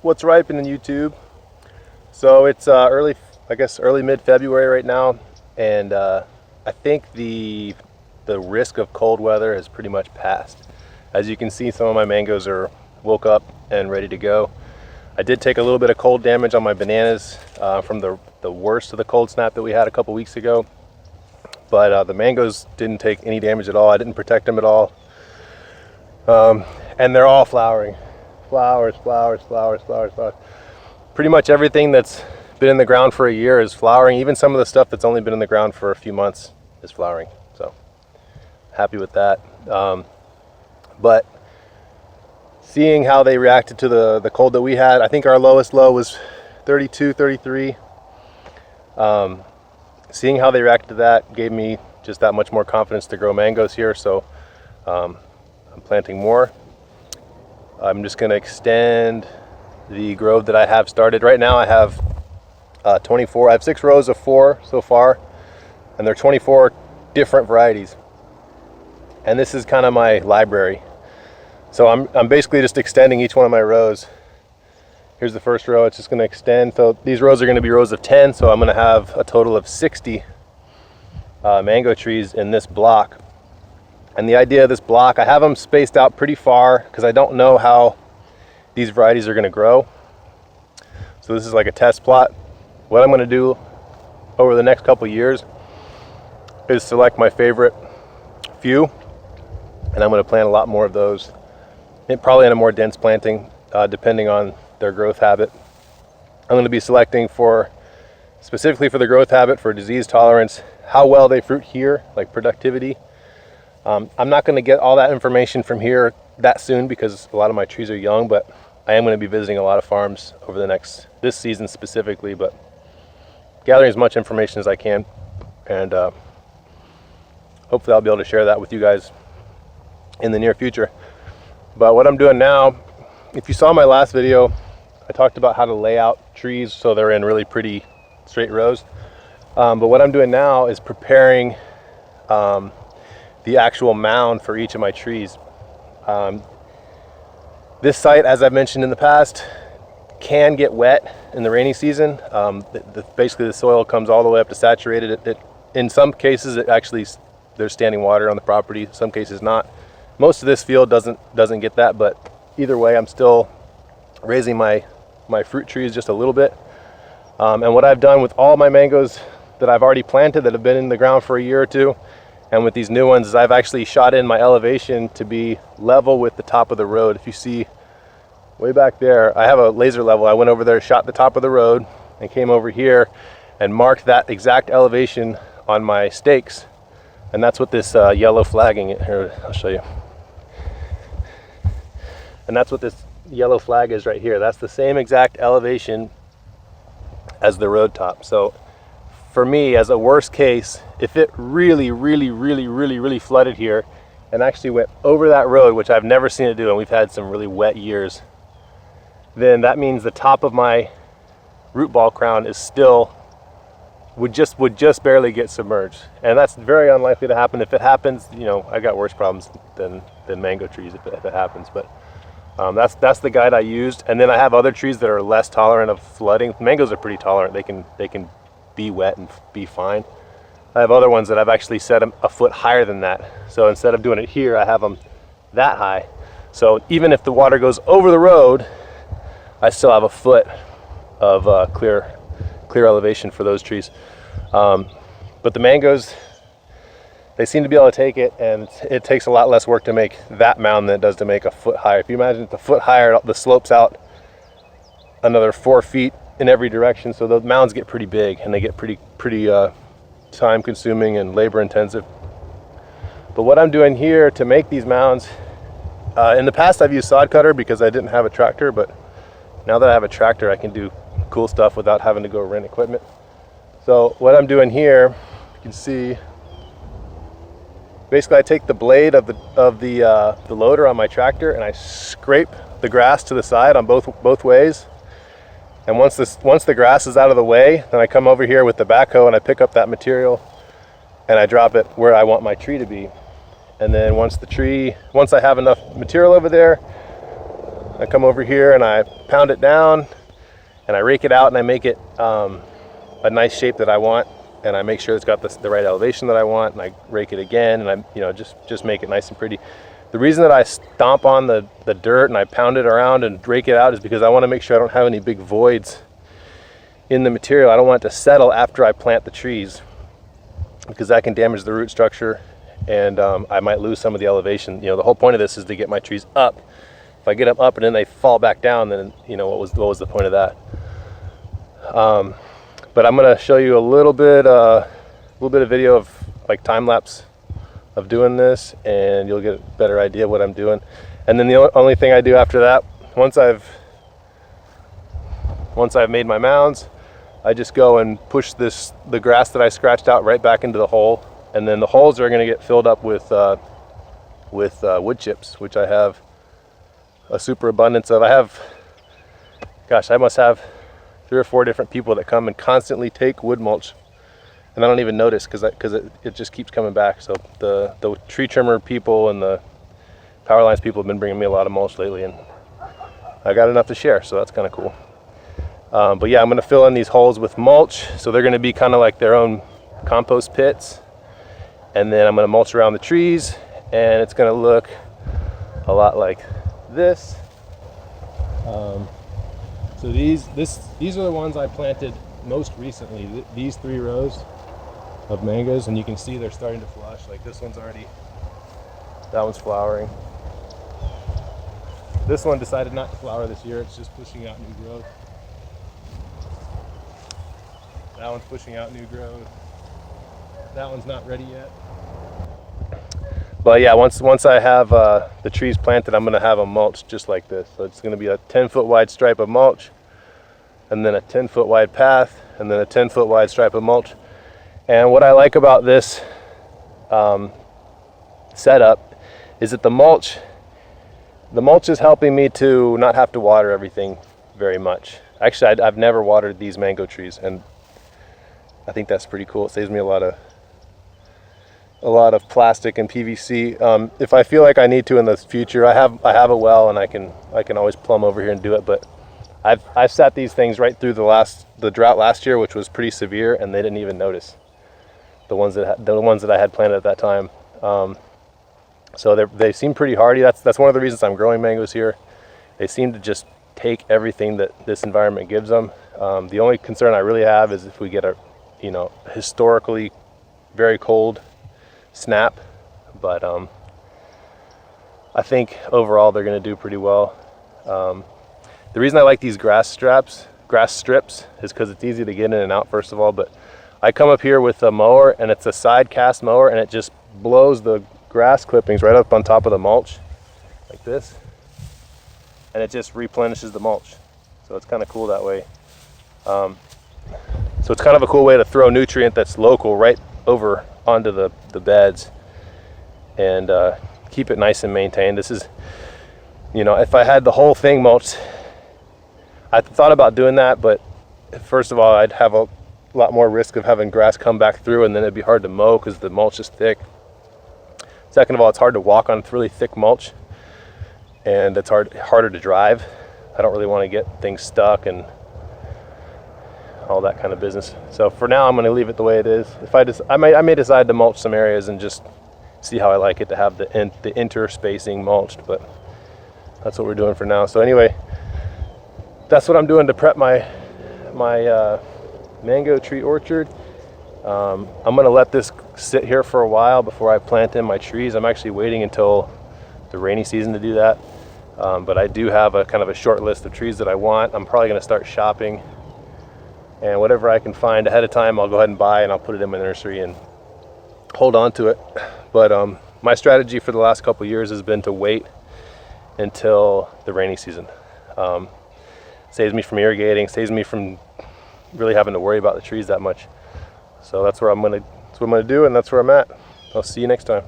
What's ripening YouTube? So it's early mid-February right now, and I think the risk of cold weather has pretty much passed. As you can see, some of my mangoes are woke up and ready to go. I did take a little bit of cold damage on my bananas from the worst of the cold snap that we had a couple weeks ago, but the mangoes didn't take any damage at all. I didn't protect them at all, and they're all flowering. Flowers. Pretty much everything that's been in the ground for a year is flowering. Even some of the stuff that's only been in the ground for a few months is flowering. So happy with that. But seeing how they reacted to the cold that we had, I think our lowest low was 32, 33. Seeing how they reacted to that gave me just that much more confidence to grow mangoes here. So I'm planting more. I'm just going to extend the grove that I have started. Right now I have 24. I have 6 rows of 4 so far, and they're 24 different varieties. And this is kind of my library. So I'm basically just extending each one of my rows. Here's the first row. It's just going to extend. So these rows are going to be rows of 10. So I'm going to have a total of 60 mango trees in this block. And the idea of this block, I have them spaced out pretty far because I don't know how these varieties are going to grow. So this is like a test plot. What I'm going to do over the next couple years is select my favorite few, and I'm going to plant a lot more of those, probably in a more dense planting, depending on their growth habit. I'm going to be selecting specifically for the growth habit, for disease tolerance, how well they fruit here, like productivity. I'm not going to get all that information from here that soon because a lot of my trees are young, but I am going to be visiting a lot of farms over this season specifically, but gathering as much information as I can, and hopefully I'll be able to share that with you guys in the near future. But what I'm doing now, if you saw my last video, I talked about how to lay out trees so they're in really pretty straight rows. But what I'm doing now is preparing the actual mound for each of my trees. This site, as I've mentioned in the past, can get wet in the rainy season. Basically the soil comes all the way up to saturated. In some cases there's standing water on the property, some cases not. Most of this field doesn't get that, but either way I'm still raising my fruit trees just a little bit. And what I've done with all my mangoes that I've already planted that have been in the ground for a year or two, and with these new ones, is I've actually shot in my elevation to be level with the top of the road. If you see way back there, I have a laser level. I went over there, shot the top of the road, and came over here and marked that exact elevation on my stakes. And that's what this yellow flagging, here, I'll show you. And that's what this yellow flag is right here. That's the same exact elevation as the road top. So for me, as a worst case, if it really flooded here and actually went over that road, which I've never seen it do, and we've had some really wet years, then that means the top of my root ball crown is would just barely get submerged. And that's very unlikely to happen. If it happens, I got worse problems than mango trees if it happens. But that's the guide I used. And then I have other trees that are less tolerant of flooding. Mangoes are pretty tolerant. They can be wet and be fine. I have other ones that I've actually set them a foot higher than that. So instead of doing it here, I have them that high. So even if the water goes over the road, I still have a foot of clear elevation for those trees. But the mangoes, they seem to be able to take it, and it takes a lot less work to make that mound than it does to make a foot higher. If you imagine it's a foot higher, the slope's out another 4 feet in every direction, so the mounds get pretty big, and they get pretty time consuming and labor intensive. But what I'm doing here to make these mounds, in the past I've used sod cutter because I didn't have a tractor, but now that I have a tractor I can do cool stuff without having to go rent equipment. So what I'm doing here, you can see, basically I take the blade of the loader on my tractor and I scrape the grass to the side on both ways. And once the grass is out of the way, then I come over here with the backhoe and I pick up that material and I drop it where I want my tree to be. And then once I have enough material over there, I come over here and I pound it down and I rake it out and I make it a nice shape that I want, and I make sure it's got the right elevation that I want, and I rake it again, and I just make it nice and pretty. The reason that I stomp on the dirt and I pound it around and rake it out is because I want to make sure I don't have any big voids in the material. I don't want it to settle after I plant the trees, because that can damage the root structure, and I might lose some of the elevation. The whole point of this is to get my trees up. If I get them up and then they fall back down, then what was the point of that? But I'm going to show you a little bit of video of like time lapse of doing this, and you'll get a better idea of what I'm doing. And then the only thing I do after that, once I've made my mounds, I just go and push the grass that I scratched out right back into the hole, and then the holes are going to get filled up with wood chips, which I have a super abundance of. I must have 3 or 4 different people that come and constantly take wood mulch, and I don't even notice because it just keeps coming back. So the tree trimmer people and the power lines people have been bringing me a lot of mulch lately, and I got enough to share, so that's kind of cool. But yeah, I'm going to fill in these holes with mulch, so they're going to be kind of like their own compost pits, and then I'm going to mulch around the trees, and it's going to look a lot like this. So these are the ones I planted most recently. These 3 rows of mangoes, and you can see they're starting to flush. Like this one's already, that one's flowering. This one decided not to flower this year. It's just pushing out new growth. That one's pushing out new growth. That one's not ready yet. But yeah, once I have the trees planted, I'm going to have them mulched just like this. So it's going to be a 10-foot wide stripe of mulch, and then a 10-foot wide path, and then a 10-foot wide stripe of mulch. And what I like about this setup is that the mulch is helping me to not have to water everything very much. Actually, I've never watered these mango trees, and I think that's pretty cool. It saves me a lot of plastic and PVC. If I feel like I need to in the future, I have a well, and I can always plumb over here and do it. But I've sat these things right through the drought last year, which was pretty severe, and they didn't even notice the ones that I had planted at that time. So they seem pretty hardy. That's one of the reasons I'm growing mangoes here. They seem to just take everything that this environment gives them. The only concern I really have is if we get a historically very cold snap, but I think overall they're going to do pretty well. The reason I like these grass strips is because it's easy to get in and out, first of all, but I come up here with a mower, and it's a side cast mower, and it just blows the grass clippings right up on top of the mulch like this, and it just replenishes the mulch. So it's kind of cool that way. So it's kind of a cool way to throw nutrient that's local right over onto the beds, and keep it nice and maintained. This is, if I had the whole thing mulched, I thought about doing that, but first of all, I'd have a lot more risk of having grass come back through, and then it'd be hard to mow because the mulch is thick. Second of all, it's hard to walk on really thick mulch, and it's harder to drive. I don't really want to get things stuck and all that kind of business. So for now, I'm going to leave it the way it is. I may decide to mulch some areas and just see how I like it to have the interspacing mulched, but that's what we're doing for now. So anyway, that's what I'm doing to prep my mango tree orchard. I'm going to let this sit here for a while before I plant in my trees. I'm actually waiting until the rainy season to do that, but I do have a kind of a short list of trees that I want. I'm probably going to start shopping, and whatever I can find ahead of time, I'll go ahead and buy, and I'll put it in my nursery and hold on to it. But my strategy for the last couple years has been to wait until the rainy season. Saves me from irrigating, saves me from really having to worry about the trees that much. So that's what I'm gonna do, and that's where I'm at. I'll see you next time.